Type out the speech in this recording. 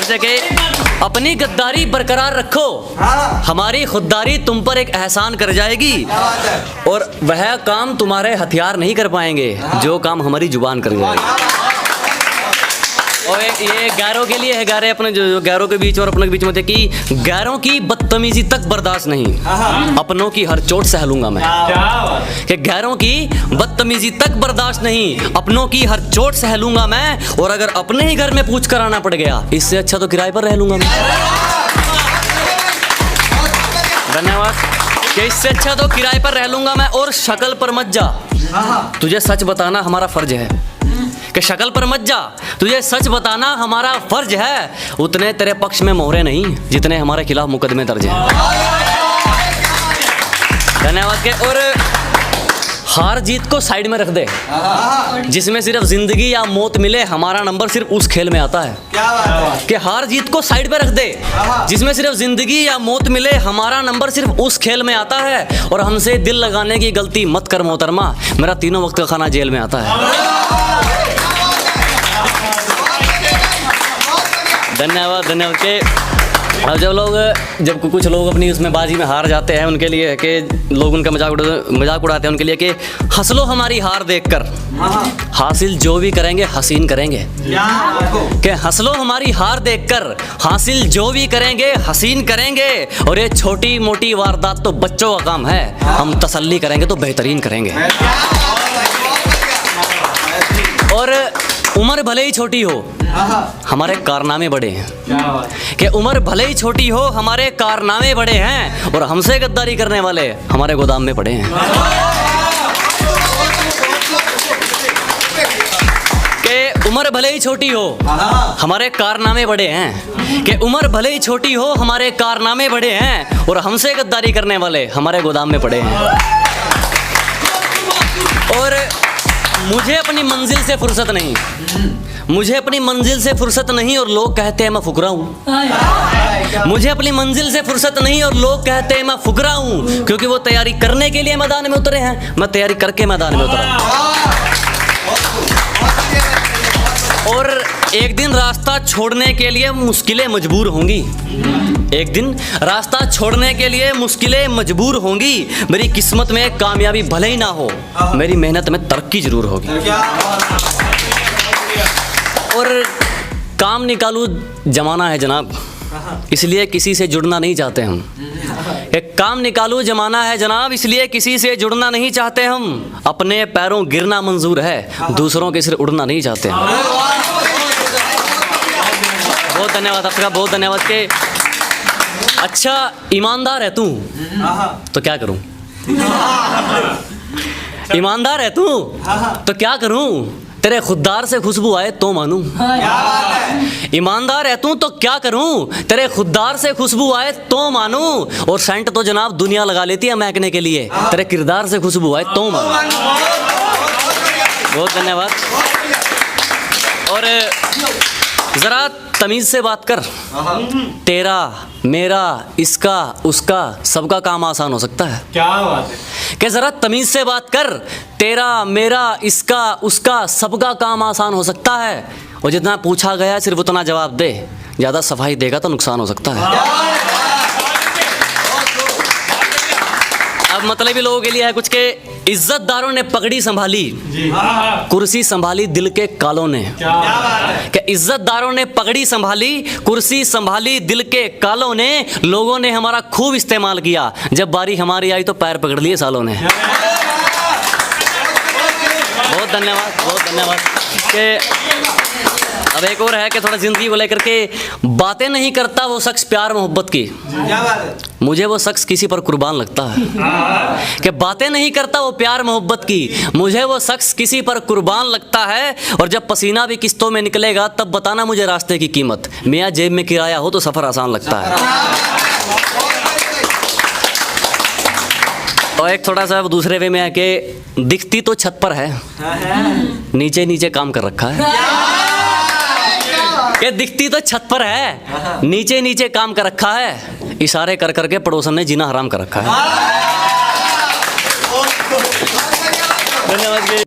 से कि अपनी गद्दारी बरकरार रखो, हमारी खुददारी तुम पर एक एहसान कर जाएगी और वह काम तुम्हारे हथियार नहीं कर पाएंगे जो काम हमारी जुबान कर जाएगी। और ये गैरों के लिए है, गैरे अपने जो गैरों के बीच और अपने के बीच में थे कि गैरों की बदतमीजी तक बर्दाश्त नहीं, अपनों की हर चोट सह लूंगा मैं। कि गैरों की बदतमीजी तक बर्दाश्त नहीं, अपनों की हर चोट सह लूंगा मैं, और अगर अपने ही घर में पूछ कर आना पड़ गया इससे अच्छा तो किराए पर रह लूंगा मैं। धन्यवाद। कि इससे अच्छा तो किराए पर रह लूंगा मैं। और शक्ल पर मत जा, तुझे सच बताना हमारा फर्ज है। कि शक्ल पर मत जा, तुझे सच बताना हमारा फर्ज है। उतने तेरे पक्ष में मोहरे नहीं जितने हमारे खिलाफ मुकदमे दर्ज हैं। धन्यवाद। के और हार जीत को साइड में रख दे, जिसमें सिर्फ जिंदगी या मौत मिले हमारा नंबर सिर्फ उस खेल में आता है। क्या बात है? कि हार जीत को साइड पे रख दे, जिसमें सिर्फ जिंदगी या मौत मिले हमारा नंबर सिर्फ उस खेल में आता है। और हमसे दिल लगाने की गलती मत कर मोहतरमा, मेरा तीनों वक्त का खाना जेल में आता है। धन्यवाद। धन्यवाद। के अब जब कुछ लोग अपनी उसमें बाजी में हार जाते हैं, उनके लिए कि लोग उनका मजाक उड़ाते हैं, उनके लिए कि हंस लो हमारी हार देखकर, हासिल जो भी करेंगे हसीन करेंगे। कि हंस लो हमारी हार देखकर, हासिल जो भी करेंगे हसीन करेंगे। और ये छोटी मोटी वारदात तो बच्चों का काम है, हम तसल्ली करेंगे तो बेहतरीन करेंगे। और उम्र भले ही छोटी हो हमारे कारनामे बड़े हैं। कि उम्र भले ही छोटी हो हमारे कारनामे बड़े हैं, और हमसे गद्दारी करने वाले हमारे गोदाम में पड़े हैं। कि उम्र भले ही छोटी हो हमारे कारनामे बड़े हैं। कि उम्र भले ही छोटी हो हमारे कारनामे बड़े हैं, और हमसे गद्दारी करने वाले हमारे गोदाम में पड़े हैं। और मुझे अपनी मंजिल से फुर्सत नहीं, मुझे अपनी मंजिल से फुर्सत नहीं, और लोग कहते हैं मैं फुकरा हूँ। मुझे अपनी मंजिल से फुर्सत नहीं और लोग कहते हैं मैं फुकरा हूँ, क्योंकि वो तैयारी करने के लिए मैदान में उतरे हैं, मैं तैयारी करके मैदान में उतरा हूँ। और एक दिन रास्ता छोड़ने के लिए मुश्किलें मजबूर होंगी, एक दिन रास्ता छोड़ने के लिए मुश्किलें मजबूर होंगी। मेरी किस्मत में कामयाबी भले ही ना हो, मेरी मेहनत में तरक्की जरूर होगी। और काम निकालू जमाना है जनाब, इसलिए किसी से जुड़ना नहीं चाहते हम। एक काम निकालू जमाना है जनाब, इसलिए किसी से जुड़ना नहीं चाहते हम। अपने पैरों गिरना मंजूर है, दूसरों के सिर उड़ना नहीं चाहते हम। बहुत धन्यवाद आपका, बहुत धन्यवाद। के अच्छा ईमानदार है तू तो क्या करूं, ईमानदार है तू तो क्या करूं, तेरे खुददार से खुशबू आए तो मानूं। ईमानदार है तू तो क्या करूं, तेरे खुददार से खुशबू आए तो मानूं। और सेंट तो जनाब दुनिया लगा लेती है महकने के लिए, तेरे किरदार से खुशबू आए तो मानूं। बहुत धन्यवाद। और जरा तमीज से बात कर, तेरा मेरा इसका उसका सबका काम आसान हो सकता है। क्या बात है? कि जरा तमीज से बात कर, तेरा मेरा इसका उसका सबका काम आसान हो सकता है। और जितना पूछा गया सिर्फ उतना जवाब दे, ज़्यादा सफाई देगा तो नुकसान हो सकता है। अब मतलबी लोगों के लिए है कुछ के इज्जतदारों ने पगड़ी संभाली, कुर्सी संभाली दिल के कालों ने। कि इज्जतदारों ने पगड़ी संभाली, कुर्सी संभाली दिल के कालों ने। लोगों ने हमारा खूब इस्तेमाल किया, जब बारी हमारी आई तो पैर पकड़ लिए सालों ने। बहुत धन्यवाद, बहुत धन्यवाद। कि अब एक और है कि थोड़ा जिंदगी को लेकर के बातें नहीं करता वो शख्स प्यार मोहब्बत की, क्या बात है? मुझे वो शख्स किसी पर कुर्बान लगता है। कि बातें नहीं करता वो प्यार मोहब्बत की, मुझे वो शख्स किसी पर कुर्बान लगता है। और जब पसीना भी किस्तों में निकलेगा तब बताना मुझे रास्ते की कीमत, मियाँ जेब में किराया हो तो सफ़र आसान लगता है। और एक थोड़ा सा दूसरे वे में है कि दिखती तो छत पर है, नीचे नीचे काम कर रखा है। कि दिखती तो छत पर है, नीचे नीचे काम कर रखा है। इशारे कर करके पड़ोसन ने जीना हराम कर रखा है। धन्यवाद।